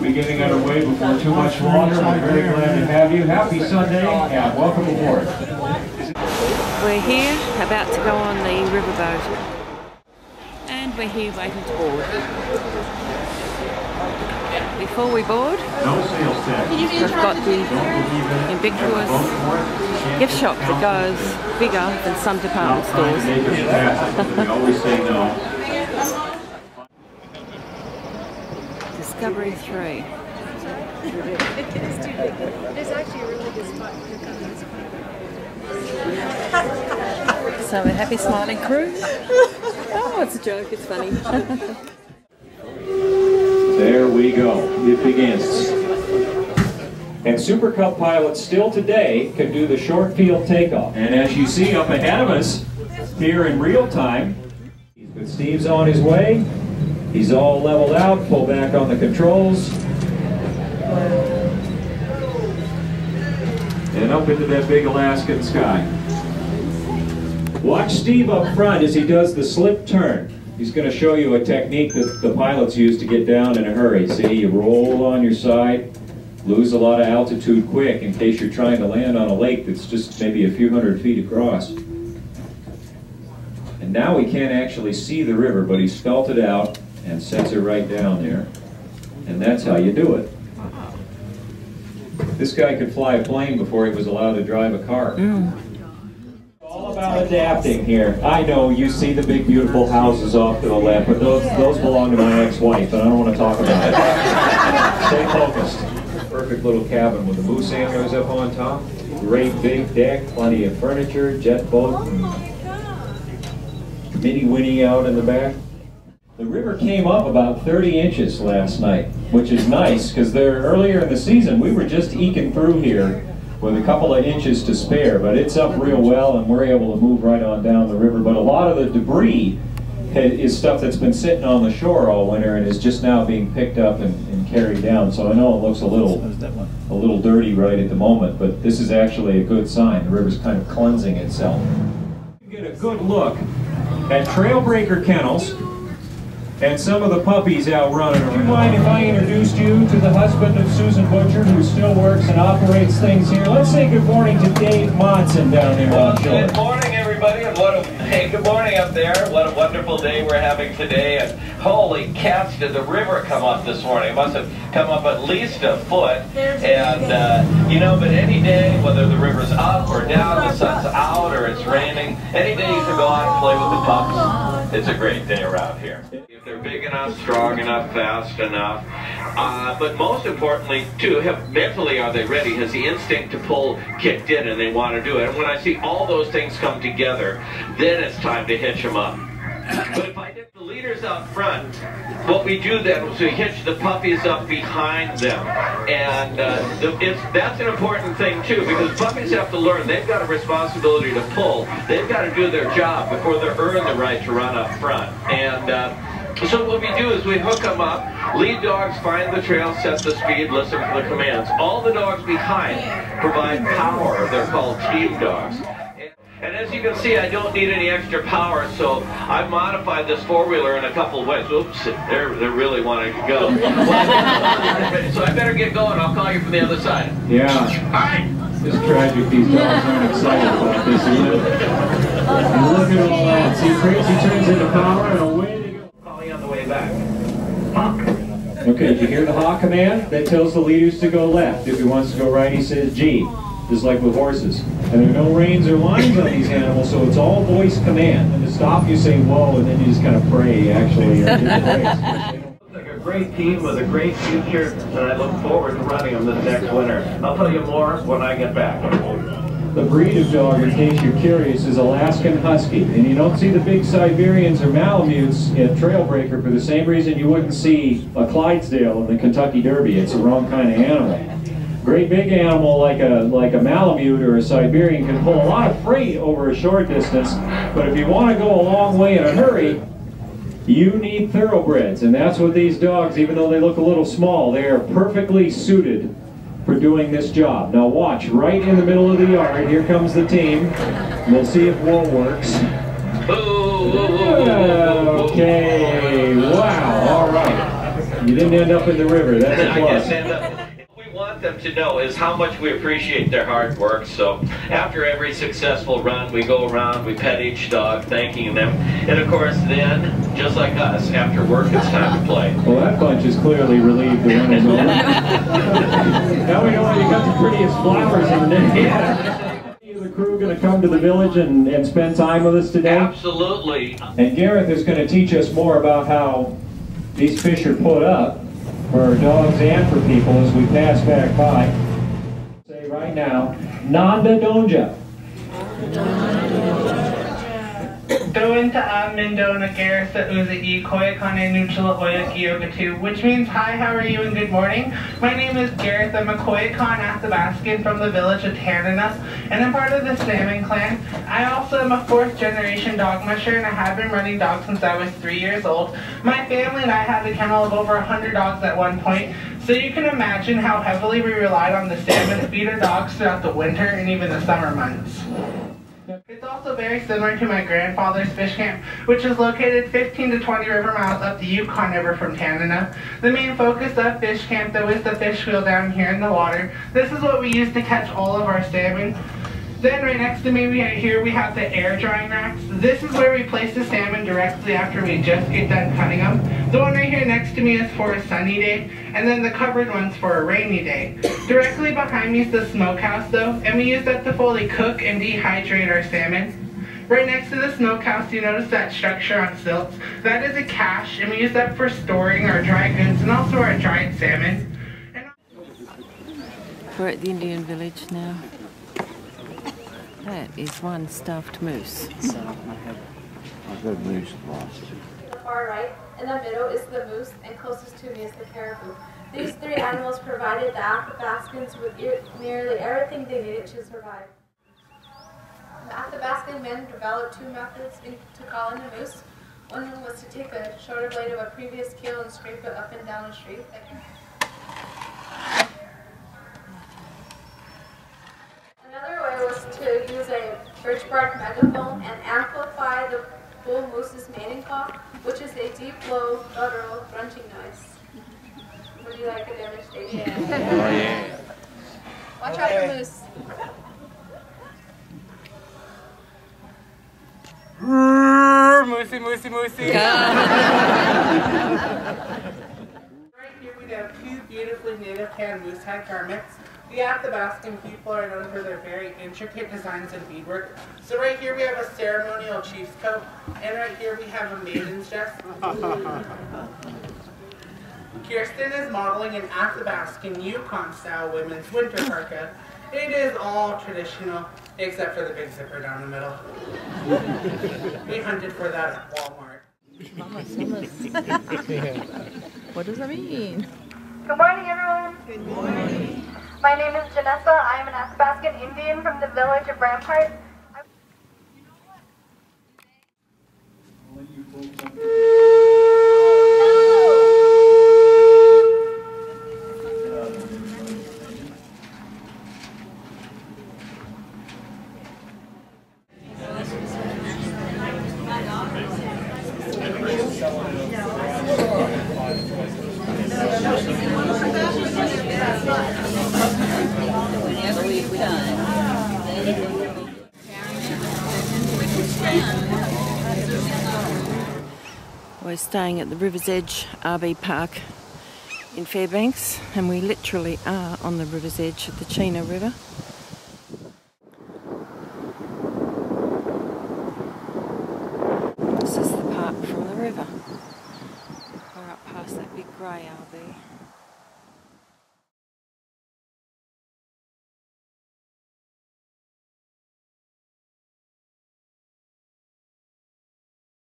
be getting underway before too much longer. We're very glad to have you. Happy Sunday and welcome aboard. We're here about to go on the riverboat. And we're here waiting to board. Before we board, No sales tax. we've got the ubiquitous gift shop that goes bigger than some department stores. We always say no. Discovery 3. There's actually a really good spot to come to this point. So a happy smiling crew. Oh, it's a joke, it's funny. There we go. It begins. And Super Cup pilots still today can do the short field takeoff. And as you see up ahead of us, here in real time, Steve's on his way. He's all leveled out. Pull back on the controls. And up into that big Alaskan sky. Watch Steve up front as he does the slip turn. He's going to show you a technique that the pilots use to get down in a hurry. See, you roll on your side, lose a lot of altitude quick in case you're trying to land on a lake that's just maybe a few hundred feet across. And now we can't actually see the river, but he spelt it out and sets it right down there. And that's how you do it. This guy could fly a plane before he was allowed to drive a car. All about adapting here. I know you see the big beautiful houses off to the left, but those belong to my ex-wife, and I don't want to talk about it. Stay focused. Perfect little cabin with the moose antlers up on top. Great big deck, plenty of furniture, jet boat, and mini Winnie out in the back. The river came up about 30 inches last night, which is nice because earlier in the season we were just eking through here with a couple of inches to spare, but it's up real well and we're able to move right on down the river. But a lot of the debris is stuff that's been sitting on the shore all winter and is just now being picked up and carried down. So I know it looks a little dirty right at the moment, but this is actually a good sign. The river's kind of cleansing itself. You get a good look at Trailbreaker Kennels and some of the puppies out running around. Would you mind if I introduced you to the husband of Susan Butcher, who still works and operates things here? Let's say good morning to Dave Monson down there on shore. Good morning, everybody, and hey, good morning up there. What a wonderful day we're having today. And holy cats, did the river come up this morning? It must have come up at least a foot. And, you know, but any day, whether the river's up or down, the sun's out or it's raining, any day you can go out and play with the pups. It's a great day around here. If they're big enough, strong enough, fast enough, but most importantly, too, mentally are they ready? Has the instinct to pull kicked in and they want to do it? And when I see all those things come together, then it's time to hitch them up. But if I get the leaders out front, what we do then is we hitch the puppies up behind them. And that's an important thing too, because puppies have to learn they've got a responsibility to pull. They've got to do their job before they earn the right to run up front. And so what we do is we hook them up. Lead dogs find the trail, set the speed, listen for the commands. All the dogs behind provide power. They're called team dogs. And as you can see, I don't need any extra power, so I've modified this four-wheeler in a couple of ways. Oops, they're really wanting to go. So I better get going. I'll call you from the other side. Yeah. All right. It's tragic these dogs aren't excited about this either. And look at all that. See, crazy turns into power and away they go. Call you on the way back. Hawk. Okay, did you hear the hawk command? That tells the leaders to go left. If he wants to go right, he says G. Just like with horses. And there are no reins or lines on these animals, so it's all voice command. And to stop, you say whoa, and then you just kind of pray, actually. Looks like a great team with a great future, and I look forward to running them this next winter. I'll tell you more when I get back. The breed of dog, in case you're curious, is Alaskan Husky. And you don't see the big Siberians or Malamutes at Trailbreaker for the same reason you wouldn't see a Clydesdale in the Kentucky Derby. It's the wrong kind of animal. Great big animal like a Malamute or a Siberian can pull a lot of freight over a short distance, but if you want to go a long way in a hurry, you need thoroughbreds, and that's what these dogs, even though they look a little small, they are perfectly suited for doing this job. Now watch, right in the middle of the yard, here comes the team. We'll see if whoa works. Okay, wow, all right. You didn't end up in the river, that's a I guess plus. what we want them to know is how much we appreciate their hard work. So after every successful run, we go around, we pet each dog, thanking them. And of course then, just like us, after work it's time to play. Well, that bunch is clearly relieved the run is over. Now we know why you got the prettiest flowers in the day. Is the crew going to come to the village and spend time with us today? Absolutely. And Gareth is going to teach us more about how these fish are put up for dogs and for people as we pass back by. Say right now, Nanda Donja. Dointa Mendona Garissa Uza E Koyakane Nuchila Oyaki Yoga 2, which means hi, how are you and good morning. My name is Gareth. I'm a Koyakan Athabaskan from the village of Tanana, and I'm part of the Salmon clan. I also am a 4th generation dog musher, and I have been running dogs since I was 3 years old. My family and I had a kennel of over 100 dogs at one point, so you can imagine how heavily we relied on the salmon feeder dogs throughout the winter and even the summer months. It's also very similar to my grandfather's fish camp, which is located 15 to 20 river miles up the Yukon River from Tanana. The main focus of fish camp, though, is the fish wheel down here in the water. This is what we use to catch all of our salmon. Then right next to me here we have the air drying racks. This is where we place the salmon directly after we just get done cutting them. The one right here next to me is for a sunny day, and then the covered one's for a rainy day. Directly behind me is the smokehouse though, and we use that to fully cook and dehydrate our salmon. Right next to the smokehouse, you notice that structure on stilts. That is a cache, and we use that for storing our dry goods and also our dried salmon. We're at the Indian village now. That is one stuffed moose. I've got a moose lost. The far right, in the middle is the moose, and closest to me is the caribou. These 3 animals provided the Athabascans with nearly everything they needed to survive. The Athabascan men developed 2 methods to call in a moose. One was to take a shoulder blade of a previous kill and scrape it up and down a street. Another way was to use a birch bark megaphone and amplify the bull moose's mating call, which is a deep, low, guttural, grunting noise. Would you like a demonstration? Oh yeah. Watch out for moose. Moosey, moosey, moosey. Right here we have 2 beautifully native tan moose hide garments. The Athabascan people are known for their very intricate designs and beadwork. So right here we have a ceremonial chief's coat, and right here we have a maiden's dress. Kirsten is modeling an Athabascan Yukon-style women's winter parka. It is all traditional, except for the big zipper down the middle. We hunted for that at Walmart. What does that mean? Good morning, everyone. Good morning. My name is Janessa. I am an Athabascan Indian from the village of Rampart. We're staying at the River's Edge RV Park in Fairbanks, and we literally are on the river's edge of the Chena River. This is the park from the river. We're up past that big grey RV.